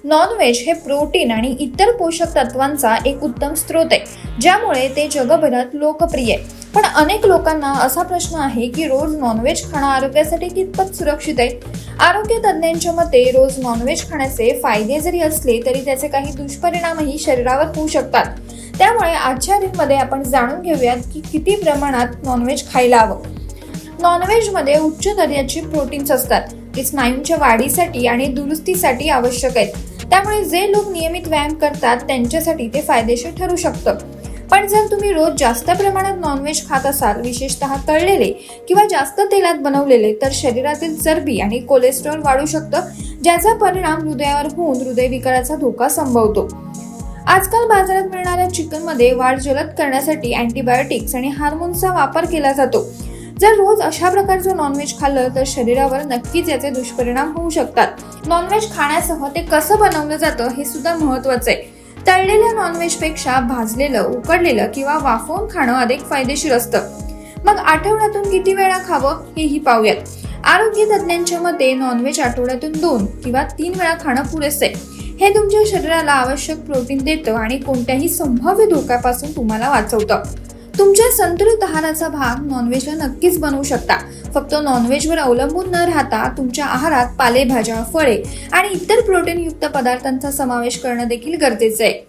Non veg हे protein आणि इतर पोषक तत्वांचा एक उत्तम स्रोत आहे, ज्यामुळे ते जगभरात लोकप्रिय आहे. पण अनेक लोकांना असा प्रश्न आहे की रोज नॉनव्हेज खाणं आरोग्यासाठी कितपत सुरक्षित आहे. आरोग्य तज्ज्ञांच्या मते रोज नॉनव्हेज खाण्याचे फायदे जरी असले तरी त्याचे काही दुष्परिणामही शरीरावर होऊ शकतात. त्यामुळे आजच्या रीलमध्ये आपण जाणून घेऊयात की किती प्रमाणात नॉनव्हेज खायला हवं. नॉनव्हेजमध्ये उच्च दर्जाची प्रोटीन्स असतात. ते स्नायूंच्या वाढीसाठी आणि दुरुस्तीसाठी आवश्यक आहेत. त्यामुळे जे लोक नियमित व्यायाम करतात त्यांच्यासाठी ते फायदेशीर ठरू शकतं. पण जर तुम्ही रोज जास्त प्रमाणात नॉनव्हेज खात असाल, विशेषतः तळलेले किंवा जास्त तेलात बनवलेले, तर शरीरातील चरबी आणि कोलेस्ट्रॉल वाढू शकतं, ज्याचा परिणाम हृदयावर होऊन हृदयविकाराचा धोका संभवतो. आजकाल बाजारात मिळणाऱ्या चिकनमध्ये वाढ जलद करण्यासाठी अँटीबायोटिक्स आणि हार्मोन्सचा वापर केला जातो. जर रोज अशा प्रकारचं नॉनव्हेज खाल्लं तर शरीरावर नक्कीच याचे दुष्परिणाम होऊ शकतात. नॉनव्हेज खाण्यासह ते कसं बनवलं जातं हे सुद्धा महत्त्वाचं आहे. तळलेल्या नॉनव्हेजपेक्षा भाजलेलं, उकडलेलं किंवा वाफवून खाणं अधिक फायदेशीर असतं. मग आठवड्यातून किती वेळा खावं हेही पाहूयात. आरोग्य तज्ज्ञांच्या मते नॉनव्हेज आठवड्यातून 2 किंवा 3 वेळा खाणं पुरेसं आहे. हे तुमच्या शरीराला आवश्यक प्रोटीन देतं आणि कोणत्याही संभाव्य धोक्यापासून तुम्हाला वाचवतं. तुमच्या संतुलित आहाराचा भाग नॉनव्हेजला नक्कीच बनवू शकता. फक्त नॉनव्हेजवर अवलंबून न राहता तुमच्या आहारात पालेभाज्या, फळे आणि इतर प्रोटीनयुक्त पदार्थांचा समावेश करणं देखील गरजेचं आहे.